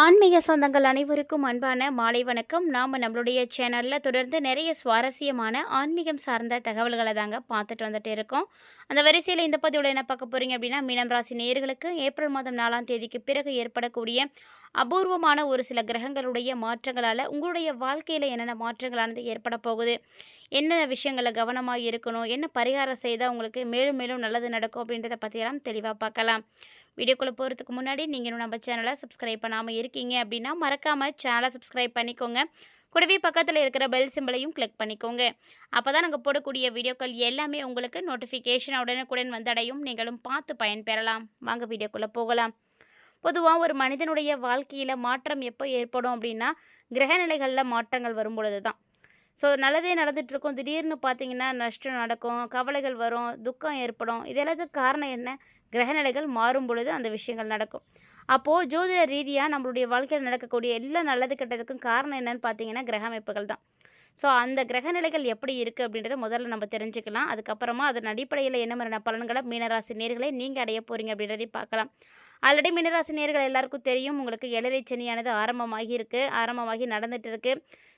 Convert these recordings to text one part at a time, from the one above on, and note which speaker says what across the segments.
Speaker 1: ஆன்மீக சொந்தங்கள் அனைவருக்கும் அன்பான மாலை வணக்கம். நாம் நம்மளுடைய சேனலில் தொடர்ந்து நிறைய சுவாரஸ்யமான ஆன்மீகம் சார்ந்த தகவல்களை தாங்க பார்த்துட்டு வந்துட்டு இருக்கோம். அந்த வரிசையில் இந்த பதிவில் என்ன பார்க்க போகிறீங்க அப்படின்னா, மீனம் ராசி நேயர்களுக்கு ஏப்ரல் மாதம் 4ஆம் தேதிக்கு பிறகு ஏற்படக்கூடிய அபூர்வமான ஒரு சில கிரகங்களுடைய மாற்றங்களால் உங்களுடைய வாழ்க்கையில் என்னென்ன மாற்றங்களானது ஏற்பட போகுது, என்ன விஷயங்களில் கவனமாக இருக்கணும், என்ன பரிகாரம் செய்தால் உங்களுக்கு மேலும் மேலும் நல்லது நடக்கும் அப்படின்றத பற்றியெல்லாம் தெளிவாக பார்க்கலாம். வீடியோக்குள்ளே போகிறதுக்கு முன்னாடி நீங்கள் இன்னும் நம்ம சேனலை சப்ஸ்கிரைப் பண்ணாமல் இருக்கீங்க அப்படின்னா மறக்காமல் சேனலை சப்ஸ்கிரைப் பண்ணிக்கோங்க. கூடவே பக்கத்தில் இருக்கிற பெல் சிம்பிளையும் கிளிக் பண்ணிக்கோங்க. அப்போ தான் நாங்கள் போடக்கூடிய வீடியோக்கள் எல்லாமே உங்களுக்கு நோட்டிஃபிகேஷன் உடனுக்குடன் வந்தடையும். நீங்களும் பார்த்து பயன்பெறலாம். வாங்க வீடியோக்குள்ளே போகலாம். பொதுவாக ஒரு மனிதனுடைய வாழ்க்கையில் மாற்றம் எப்போ ஏற்படும் அப்படின்னா, கிரகநிலைகளில் மாற்றங்கள் வரும் பொழுது தான். ஸோ நல்லதே நடந்துகிட்ருக்கும், திடீர்னு பார்த்தீங்கன்னா நஷ்டம் நடக்கும், கவலைகள் வரும், துக்கம் ஏற்படும். இது எல்லாத்துக்கும் காரணம் என்ன? கிரகநிலைகள் மாறும் பொழுது அந்த விஷயங்கள் நடக்கும். அப்போது ஜோதிட ரீதியாக நம்மளுடைய வாழ்க்கையில் நடக்கக்கூடிய எல்லா நல்லது கெட்டதுக்கும் காரணம் என்னன்னு பார்த்தீங்கன்னா கிரக அமைப்புகள் தான். ஸோ அந்த கிரகநிலைகள் எப்படி இருக்குது அப்படின்றத முதல்ல நம்ம தெரிஞ்சுக்கலாம். அதுக்கப்புறமா அதன் அடிப்படையில் என்ன மாதிரியான பலன்களை மீனராசி நேர்களை நீங்கள் அடைய போகிறீங்க அப்படின்றதையும் பார்க்கலாம். ஆல்ரெடி மீனராசி நேர்கள் எல்லாருக்கும் தெரியும், உங்களுக்கு ஏழரை சனியானது ஆரம்பமாகி நடந்துட்டு இருக்கு.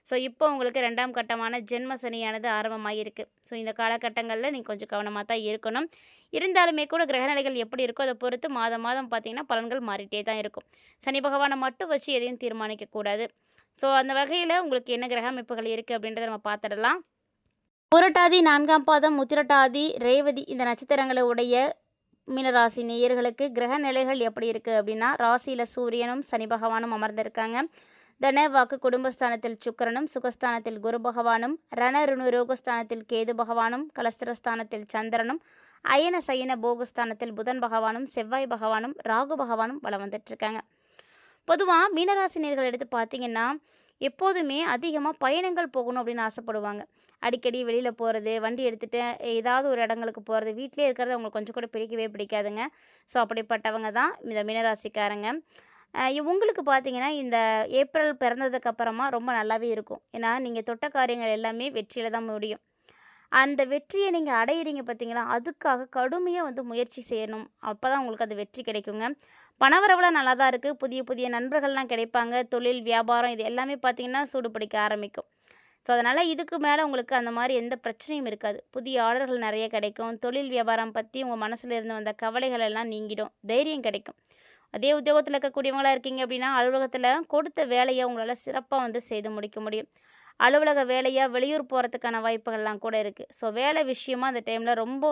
Speaker 1: ஸோ இப்போ உங்களுக்கு 2ஆம் கட்டமான ஜென்ம சனியானது ஆரம்பமாகிருக்கு. ஸோ இந்த காலகட்டங்களில் நீங்கள் கொஞ்சம் கவனமாக தான் இருக்கணும். இருந்தாலுமே கூட கிரகநிலைகள் எப்படி இருக்கோ அதை பொறுத்து மாதம் பார்த்தீங்கன்னா பலன்கள் மாறிட்டே தான் இருக்கும். சனி பகவானை மட்டும் வச்சு எதையும் தீர்மானிக்கக்கூடாது. ஸோ அந்த வகையில் உங்களுக்கு என்ன கிரக அமைப்புகள் இருக்குது அப்படின்றத நம்ம பார்த்துடலாம். புரட்டாதி 4ஆம் பாதம், உத்திரட்டாதி, ரேவதி இந்த நட்சத்திரங்களை உடைய மீனராசி நேயர்களுக்கு கிரக நிலைகள் எப்படி இருக்குது அப்படின்னா, ராசியில் சூரியனும் சனி பகவானும் அமர்ந்திருக்காங்க. தன வாக்கு குடும்பஸ்தானத்தில் சுக்கிரனும், சுகஸ்தானத்தில் குரு பகவானும், ரணருணு ரோகஸ்தானத்தில் கேது பகவானும், கலஸ்திரஸ்தானத்தில் சந்திரனும், அயன சயன போகஸ்தானத்தில் புதன் பகவானும், செவ்வாய் பகவானும், ராகு பகவானும் வலம் வந்துட்டுருக்காங்க. பொதுவாக மீனராசினியர்கள் எடுத்து பார்த்தீங்கன்னா, எப்போதுமே அதிகமாக பயணங்கள் போகணும் அப்படின்னு ஆசைப்படுவாங்க. அடிக்கடி வெளியில் போகிறது, வண்டி எடுத்துகிட்டு ஏதாவது ஒரு இடங்களுக்கு போகிறது, வீட்டிலே இருக்கிறது அவங்களுக்கு கொஞ்சம் கூட பிடிக்கவே பிடிக்காதுங்க. ஸோ அப்படிப்பட்டவங்க தான் இந்த மீனராசிக்காரங்க. உங்களுக்கு பார்த்தீங்கன்னா இந்த ஏப்ரல் பிறந்ததுக்கப்புறமா ரொம்ப நல்லாவே இருக்கும். ஏன்னா நீங்கள் தொட்ட காரியங்கள் எல்லாமே வெற்றியில் தான் முடியும். அந்த வெற்றியை நீங்கள் அடையிறீங்க பார்த்தீங்களா, அதுக்காக கடுமையாக முயற்சி செய்யணும். அப்போ தான் உங்களுக்கு அது வெற்றி கிடைக்குங்க. பணவரவுலாம் நல்லா தான் இருக்குது. புதிய புதிய நண்பர்கள்லாம் கிடைப்பாங்க. தொழில், வியாபாரம் இது எல்லாமே பார்த்திங்கன்னா சூடு பிடிக்க ஆரம்பிக்கும். ஸோ அதனால் இதுக்கு மேலே உங்களுக்கு அந்த மாதிரி எந்த பிரச்சனையும் இருக்காது. புதிய ஆர்டர்கள் நிறைய கிடைக்கும். தொழில் வியாபாரம் பற்றி உங்கள் மனசில் இருந்து வந்த கவலைகள் எல்லாம் நீங்கிடும். தைரியம் கிடைக்கும். அதே உத்தியோகத்தில் இருக்கக்கூடியவங்களாக இருக்கீங்க அப்படின்னா, அலுவலகத்தில் கொடுத்த வேலையை உங்களால் சிறப்பாக செய்து முடிக்க முடியும். அலுவலக வேலையாக வெளியூர் போகிறதுக்கான வாய்ப்புகள்லாம் கூட இருக்குது. ஸோ வேலை விஷயமா அந்த டைமில் ரொம்ப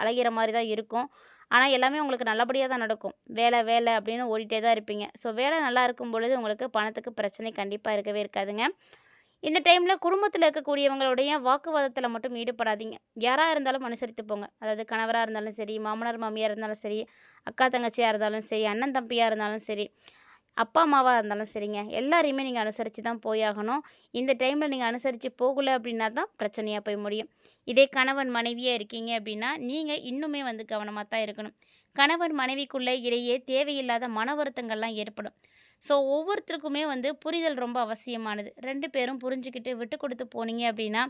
Speaker 1: அலைகிற மாதிரி தான் இருக்கும். ஆனால் எல்லாமே உங்களுக்கு நல்லபடியாக தான் நடக்கும். வேலை வேலை அப்படின்னு ஓடிட்டே தான் இருப்பீங்க. ஸோ வேலை நல்லா இருக்கும் பொழுது உங்களுக்கு பணத்துக்கு பிரச்சனை கண்டிப்பாக இருக்கவே இருக்காதுங்க. இந்த டைமில் குடும்பத்தில் இருக்கக்கூடியவங்களுடைய வாக்குவாதத்தில் மட்டும் ஈடுபடாதீங்க. யாராக இருந்தாலும் அனுசரித்து போங்க. அதாவது கணவராக இருந்தாலும் சரி, மாமனார் மாமியார் இருந்தாலும் சரி, அக்கா தங்கச்சியாக இருந்தாலும் சரி, அண்ணன் தம்பியாக இருந்தாலும் சரி, அப்பா அம்மாவாக இருந்தாலும் சரிங்க, எல்லாரையுமே நீங்கள் அனுசரித்து தான் போயாகணும். இந்த டைமில் நீங்கள் அனுசரித்து போகலை அப்படின்னா தான் பிரச்சனையாக போய் முடியும். இதே கணவன் மனைவியாக இருக்கீங்க அப்படின்னா நீங்கள் இன்னுமே கவனமாக தான் இருக்கணும். கணவன் மனைவிக்குள்ளே இடையே தேவையில்லாத மன வருத்தங்கள்லாம் ஏற்படும். ஸோ ஒவ்வொருத்தருக்குமே புரிதல் ரொம்ப அவசியமானது. 2 பேரும் புரிஞ்சுக்கிட்டு விட்டு கொடுத்து போனீங்க அப்படின்னா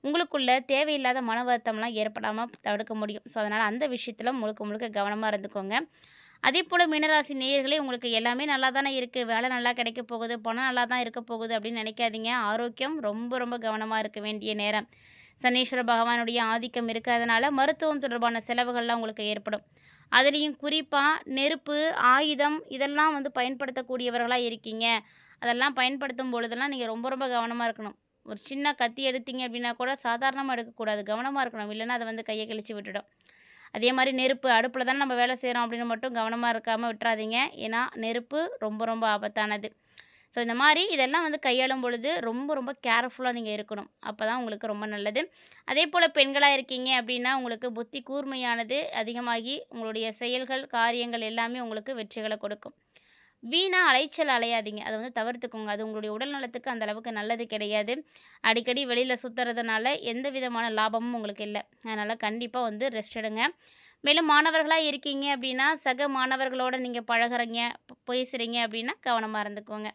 Speaker 1: உங்களுக்குள்ள தேவையில்லாத மன வருத்தம்லாம் ஏற்படாமல் தடுக்க முடியும். ஸோ அதனால் அந்த விஷயத்தில் முழுக்க முழுக்க கவனமாக இருந்துக்கோங்க. அதே போல் மீனராசி நேயர்களே, உங்களுக்கு எல்லாமே நல்லா தானே இருக்குது, வேலை நல்லா கிடைக்க போகுது, பணம் நல்லா தான் இருக்க போகுது அப்படின்னு நினைக்காதீங்க. ஆரோக்கியம் ரொம்ப ரொம்ப கவனமாக இருக்க வேண்டிய நேரம். சனீஸ்வர பகவானுடைய ஆதிக்கம் இருக்கிறதுனால மருத்துவம் தொடர்பான செலவுகள்லாம் உங்களுக்கு ஏற்படும். அதுலேயும் குறிப்பாக நெருப்பு, ஆயுதம் இதெல்லாம் பயன்படுத்தக்கூடியவர்களாக இருக்கீங்க. அதெல்லாம் பயன்படுத்தும் பொழுதெல்லாம் நீங்கள் ரொம்ப ரொம்ப கவனமாக இருக்கணும். ஒரு சின்ன கத்தி எடுத்தீங்க அப்படின்னா கூட சாதாரணமாக எடுக்கக்கூடாது, கவனமாக இருக்கணும். இல்லைன்னா அதை கையை கிழிச்சு விட்டுடும். அதே மாதிரி நெருப்பு அடுப்பில் தானே நம்ம வேலை செய்கிறோம் அப்படின்னு மட்டும் கவனமாக இருக்காமல் விட்டுறாதீங்க. ஏன்னா நெருப்பு ரொம்ப ரொம்ப ஆபத்தானது. ஸோ இந்த மாதிரி இதெல்லாம் கையாளும் பொழுது ரொம்ப ரொம்ப கேர்ஃபுல்லாக நீங்கள் இருக்கணும். அப்போ தான் உங்களுக்கு ரொம்ப நல்லது. அதே போல் பெண்களாக இருக்கீங்க அப்படின்னா உங்களுக்கு புத்தி கூர்மையானது அதிகமாகி உங்களுடைய செயல்கள், காரியங்கள் எல்லாமே உங்களுக்கு வெற்றிகளை கொடுக்கும். வீணாக அலைச்சல் அலையாதீங்க. அதை தவிர்த்துக்கோங்க. அது உங்களுடைய உடல் நலத்துக்கு அந்த அளவுக்கு நல்லது கிடையாது. அடிக்கடி வெளியில் சுற்றுறதுனால எந்த விதமான லாபமும் உங்களுக்கு இல்லை. அதனால் கண்டிப்பாக ரெஸ்ட் எடுங்க. மேலும் மாணவர்களாக இருக்கீங்க அப்படின்னா சக மாணவர்களோடு நீங்கள் பழகுறீங்க, பேசுகிறீங்க அப்படின்னா கவனமாக இருந்துக்கோங்க.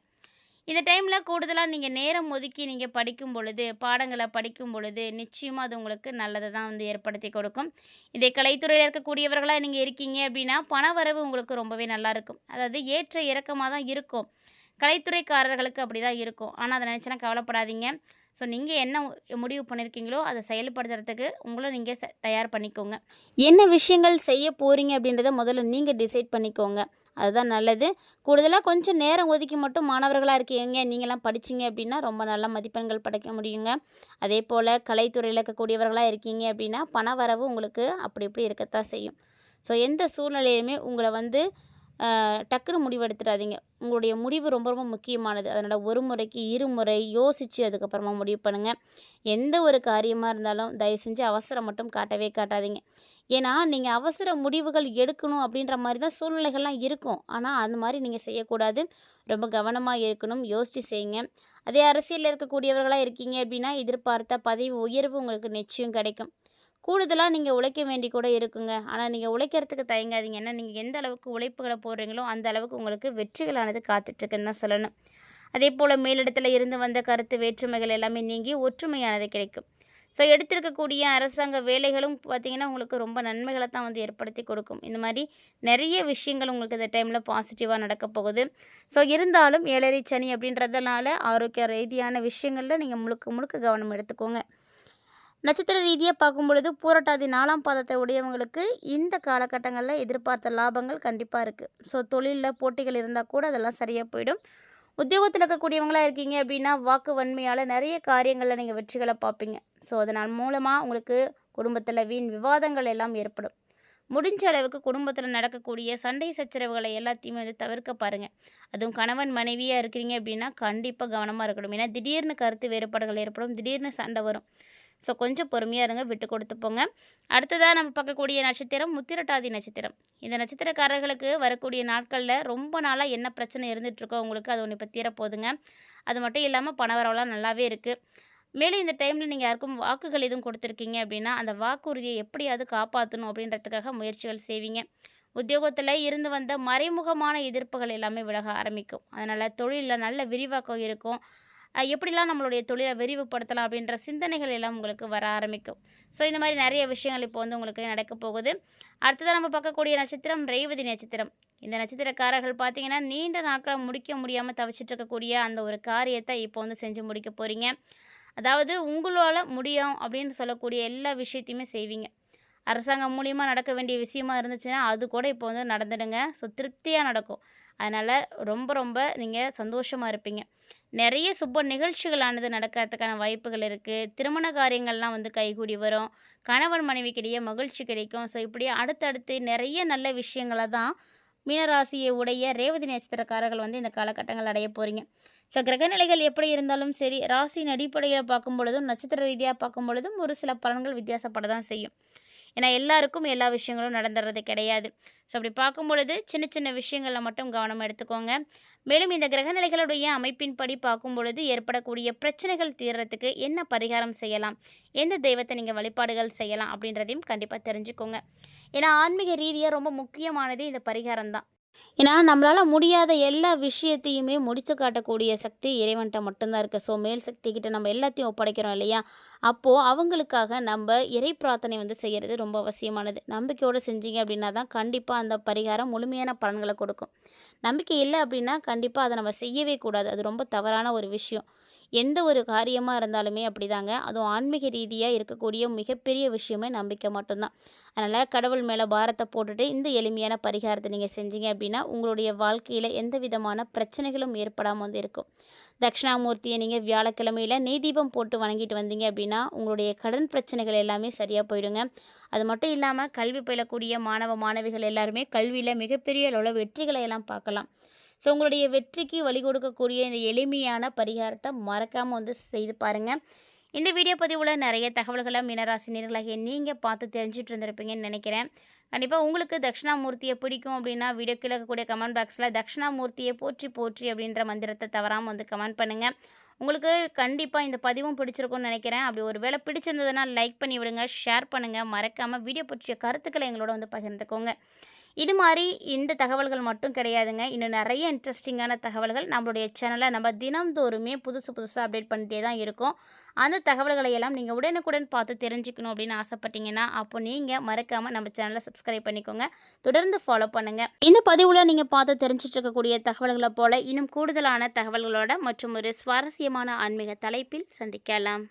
Speaker 1: இந்த டைமில் கூடுதலாக நீங்கள் நேரம் ஒதுக்கி நீங்கள் படிக்கும் பொழுது, பாடங்களை படிக்கும் பொழுது நிச்சயமாக அது உங்களுக்கு நல்லதை தான் ஏற்படுத்தி கொடுக்கும். இதே கலைத்துறையில் இருக்கக்கூடியவர்களாக நீங்கள் இருக்கீங்க அப்படின்னா பண வரவு உங்களுக்கு ரொம்பவே நல்லாயிருக்கும். அதாவது ஏற்ற இறக்கமாக தான் இருக்கும். கலைத்துறைக்காரர்களுக்கு அப்படி தான் இருக்கும். ஆனால் அதை நினச்சினா கவலைப்படாதீங்க. ஸோ நீங்கள் என்ன முடிவு பண்ணியிருக்கீங்களோ அதை செயல்படுத்துறதுக்கு உங்களை நீங்கள் தயார் பண்ணிக்கோங்க. என்ன விஷயங்கள் செய்ய போகிறீங்க அப்படின்றத முதல்ல நீங்கள் டிசைட் பண்ணிக்கோங்க. அதுதான் நல்லது. கூடுதலாக கொஞ்சம் நேரம் ஒதுக்கி மட்டும் மாணவர்களாக இருக்கீங்க, நீங்களாம் படிச்சிங்க அப்படின்னா ரொம்ப நல்ல மதிப்பெண்கள் படைக்க முடியுங்க. அதே போல் கலைத்துறையில் இருக்கக்கூடியவர்களாக இருக்கீங்க அப்படின்னா பண வரவு உங்களுக்கு அப்படி இப்படி இருக்கத்தான் செய்யும். ஸோ எந்த சூழ்நிலையுமே உங்களை வந்து டக்குன்னு முடிவெடுத்துடாதீங்க. உங்களுடைய முடிவு ரொம்ப ரொம்ப முக்கியமானது. அதனால் ஒரு முறைக்கு இருமுறை யோசித்து அதுக்கப்புறமா முடிவு பண்ணுங்கள். எந்த ஒரு காரியமாக இருந்தாலும் தயவு செஞ்சு அவசரம் மட்டும் காட்டவே காட்டாதீங்க. ஏன்னா நீங்கள் அவசர முடிவுகள் எடுக்கணும் அப்படின்ற மாதிரி தான் சூழ்நிலைகள்லாம் இருக்கும். ஆனால் அந்த மாதிரி நீங்கள் செய்யக்கூடாது. ரொம்ப கவனமாக இருக்கணும். யோசித்து செய்யுங்க. அதே அரசியலில் இருக்கக்கூடியவர்களாக இருக்கீங்க அப்படின்னா எதிர்பார்த்த பதவி உயர்வு உங்களுக்கு நிச்சயம் கிடைக்கும். கூடுதலாக நீங்கள் உழைக்க வேண்டி கூட இருக்குங்க. ஆனால் நீங்கள் உழைக்கிறதுக்கு தயங்காதீங்க. ஏன்னா நீங்கள் எந்த அளவுக்கு உழைப்புகளை போடுறீங்களோ அந்த அளவுக்கு உங்களுக்கு வெற்றிகளானது காத்துட்ருக்குன்னு தான் சொல்லணும். அதே போல் மேலிடத்தில் இருந்து வந்த கருத்து வேற்றுமைகள் எல்லாமே நீங்கி ஒற்றுமையானது கிடைக்கும். ஸோ எடுத்திருக்கக்கூடிய அரசாங்க வேலைகளும் பார்த்திங்கன்னா உங்களுக்கு ரொம்ப நன்மைகளை தான் வந்து ஏற்படுத்தி கொடுக்கும். இந்த மாதிரி நிறைய விஷயங்கள் உங்களுக்கு இந்த டைமில் பாசிட்டிவாக நடக்க போகுது. ஸோ இருந்தாலும் 7.5 சனி அப்படின்றதுனால ஆரோக்கிய ரீதியான விஷயங்களில் நீங்கள் முழுக்க முழுக்க கவனம் எடுத்துக்கோங்க. நட்சத்திர ரீதியாக பார்க்கும் பொழுது பூரட்டாதி 4ஆம் பாதத்தை உடையவங்களுக்கு இந்த காலகட்டங்களில் எதிர்பார்த்த லாபங்கள் கண்டிப்பாக இருக்குது. ஸோ தொழிலில் போட்டிகள் இருந்தால் கூட அதெல்லாம் சரியாக போயிடும். உத்தியோகத்தில் இருக்கக்கூடியவங்களாக இருக்கீங்க அப்படின்னா வாக்கு வன்மையால் நிறைய காரியங்களில் நீங்கள் வெற்றிகளை பார்ப்பீங்க. ஸோ அதனால் மூலமாக உங்களுக்கு குடும்பத்தில் வீண் விவாதங்கள் எல்லாம் ஏற்படும். முடிஞ்ச அளவுக்கு குடும்பத்தில் நடக்கக்கூடிய சண்டை சச்சரவுகளை எல்லாத்தையுமே வந்து தவிர்க்க பாருங்கள். அதுவும் கணவன் மனைவியாக இருக்கிறீங்க அப்படின்னா கண்டிப்பாக கவனமாக இருக்கணும். ஏன்னா திடீர்னு கருத்து வேறுபாடுகள் ஏற்படும், திடீர்னு சண்டை வரும். ஸோ கொஞ்சம் பொறுமையாக இருங்க, விட்டு கொடுத்து போங்க. அடுத்ததாக நம்ம பார்க்கக்கூடிய நட்சத்திரம் உத்திரட்டாதி நட்சத்திரம். இந்த நட்சத்திரக்காரர்களுக்கு வரக்கூடிய நாட்களில் ரொம்ப நாளாக என்ன பிரச்சனை இருந்துகிட்ருக்கோ உங்களுக்கு அது ஒன்று இப்போ தீரப்போகுதுங்க. அது மட்டும் இல்லாமல் பணவரவெல்லாம் நல்லாவே இருக்குது. மேலும் இந்த டைமில் நீங்கள் யாருக்கும் வாக்குகள் எதுவும் கொடுத்துருக்கீங்க அப்படின்னா அந்த வாக்குறுதியை எப்படியாவது காப்பாற்றணும் அப்படின்றதுக்காக முயற்சிகள் செய்வீங்க. உத்தியோகத்தில் இருந்து வந்த மறைமுகமான எதிர்ப்புகள் எல்லாமே விலக ஆரம்பிக்கும். அதனால் தொழிலில் நல்ல விரிவாக்கம் இருக்கும். எப்படிலாம் நம்மளுடைய தொழிலை விரிவுபடுத்தலாம் அப்படின்ற சிந்தனைகள் எல்லாம் உங்களுக்கு வர ஆரம்பிக்கும். ஸோ இந்த மாதிரி நிறைய விஷயங்கள் இப்போ வந்து உங்களுக்கு நடக்க போகுது. அடுத்ததாக நம்ம பார்க்கக்கூடிய நட்சத்திரம் ரேவதி நட்சத்திரம். இந்த நட்சத்திரக்காரர்கள் பார்த்தீங்கன்னா நீண்ட நாட்கள் முடிக்க முடியாமல் தவிச்சிட்டு இருக்கக்கூடிய அந்த ஒரு காரியத்தை இப்போ வந்து செஞ்சு முடிக்க போகிறீங்க. அதாவது உங்களால் முடியும் அப்படின்னு சொல்லக்கூடிய எல்லா விஷயத்தையுமே செய்வீங்க. அரசாங்கம் மூலியமாக நடக்க வேண்டிய விஷயமா இருந்துச்சுன்னா அது கூட இப்போ வந்து நடந்துடுங்க. ஸோ திருப்தியாக நடக்கும். அதனால் ரொம்ப ரொம்ப நீங்கள் சந்தோஷமாக இருப்பீங்க. நிறைய சுப நிகழ்ச்சிகளானது நடக்கிறதுக்கான வாய்ப்புகள் இருக்குது. திருமண காரியங்கள்லாம் வந்து கைகூடி வரும். கணவன் மனைவிக்கிடையே மகிழ்ச்சி கிடைக்கும். ஸோ இப்படியே அடுத்தடுத்து நிறைய நல்ல விஷயங்களை தான் மீனராசியை உடைய ரேவதி நட்சத்திரக்காரர்கள் வந்து இந்த காலகட்டங்கள் அடைய போகிறீங்க. ஸோ கிரகநிலைகள் எப்படி இருந்தாலும் சரி, ராசியின் அடிப்படையில் பார்க்கும் பொழுதும் நட்சத்திர ரீதியாக பார்க்கும் பொழுதும் ஒரு சில பலன்கள் வித்தியாசப்பட தான் செய்யும். ஏன்னா எல்லாருக்கும் எல்லா விஷயங்களும் நடந்துறது கிடையாது. ஸோ அப்படி பார்க்கும் பொழுது சின்ன சின்ன விஷயங்களில் மட்டும் கவனம் எடுத்துக்கோங்க. மேலும் இந்த கிரகநிலைகளுடைய அமைப்பின்படி பார்க்கும் பொழுது ஏற்படக்கூடிய பிரச்சனைகள் தீர்றதுக்கு என்ன பரிகாரம் செய்யலாம், எந்த தெய்வத்தை நீங்கள் வழிபாடுகள் செய்யலாம் அப்படின்றதையும் கண்டிப்பாக தெரிஞ்சுக்கோங்க. ஏன்னா ஆன்மீக ரீதியாக ரொம்ப முக்கியமானது இந்த பரிகாரம் தான். ஏன்னா நம்மளால் முடியாத எல்லா விஷயத்தையுமே முடிச்சு காட்டக்கூடிய சக்தி இறைவன்கிட்ட மட்டும்தான் இருக்குது. ஸோ மேல் சக்திக்கிட்ட நம்ம எல்லாத்தையும் ஒப்படைக்கிறோம் இல்லையா? அப்போது அவங்களுக்காக நம்ம இறை பிரார்த்தனை வந்து செய்கிறது ரொம்ப அவசியமானது. நம்பிக்கையோடு செஞ்சீங்க அப்படின்னா தான் கண்டிப்பாக அந்த பரிகாரம் முழுமையான பலன்களை கொடுக்கும். நம்பிக்கை இல்லை அப்படின்னா கண்டிப்பாக அதை நம்ம செய்யவே கூடாது. அது ரொம்ப தவறான ஒரு விஷயம். எந்த ஒரு காரியமாக இருந்தாலுமே அப்படிதாங்க. அதுவும் ஆன்மீக ரீதியாக இருக்கக்கூடிய மிகப்பெரிய விஷயமே நம்பிக்கை மட்டும்தான். அதனால் கடவுள் மேலே பாரத்தை போட்டுட்டு இந்த எளிமையான பரிகாரத்தை நீங்கள் செஞ்சீங்க அப்படின்னா உங்களுடைய வாழ்க்கையில் எந்த விதமான பிரச்சனைகளும் ஏற்படாமல் வந்து இருக்கும். தட்சிணாமூர்த்தியை நீங்கள் வியாழக்கிழமையில் நெய் தீபம் போட்டு வணங்கிட்டு வந்தீங்க அப்படின்னா உங்களுடைய கடன் பிரச்சனைகள் எல்லாமே சரியாக போயிடுங்க. அது மட்டும் இல்லாமல் கல்வி பயிலக்கூடிய மாணவ மாணவிகள் எல்லாருமே கல்வியில் மிகப்பெரிய அளவில் வெற்றிகளை எல்லாம் பார்க்கலாம். ஸோ உங்களுடைய வெற்றிக்கு வழி கொடுக்கக்கூடிய இந்த எளிமையான பரிகாரத்தை மறக்காமல் வந்து செய்து பாருங்கள். இந்த வீடியோ பதிவில் நிறைய தகவல்களை மீனராசினியர்களாகிய நீங்கள் பார்த்து தெரிஞ்சுட்டு இருந்திருப்பீங்கன்னு நினைக்கிறேன். கண்டிப்பாக உங்களுக்கு தட்சிணாமூர்த்தியை பிடிக்கும் அப்படின்னா வீடியோ கீழே இருக்கக்கூடிய கமெண்ட் பாக்ஸில் தட்சிணாமூர்த்தியை போற்றி போற்றி அப்படின்ற மந்திரத்தை தவறாமல் வந்து கமெண்ட் பண்ணுங்கள். உங்களுக்கு கண்டிப்பாக இந்த பதிவும் பிடிச்சிருக்கும்னு நினைக்கிறேன். அப்படி ஒரு வேளை பிடிச்சிருந்ததுன்னா லைக் பண்ணி விடுங்க, ஷேர் பண்ணுங்கள். மறக்காமல் வீடியோ பற்றிய கருத்துக்களை எங்களோட வந்து பகிர்ந்துக்கோங்க. இது மாதிரி இந்த தகவல்கள் மட்டும் கிடையாதுங்க. இன்னும் நிறைய இன்ட்ரெஸ்டிங்கான தகவல்கள் நம்மளுடைய சேனல்ல நம்ம தினம்தோறுமே புதுசு புதுசா அப்டேட் பண்ணிட்டே தான் இருக்கோம். அந்த தகவல்களை எல்லாம் நீங்க உடனுக்குடன் பார்த்து தெரிஞ்சுக்கணும் அப்படின்னு ஆசைப்பட்டீங்கன்னா, அப்போ நீங்க மறக்காம நம்ம சேனலை சப்ஸ்கிரைப் பண்ணிக்கோங்க. தொடர்ந்து ஃபாலோ பண்ணுங்க. இந்த பதிவுல நீங்க பார்த்து தெரிஞ்சுட்டு இருக்கக்கூடிய தகவல்களை போல இன்னும் கூடுதலான தகவல்களோட மற்றும் ஒரு சுவாரஸ்யமான ஆன்மீக தலைப்பில் சந்திக்கலாம்.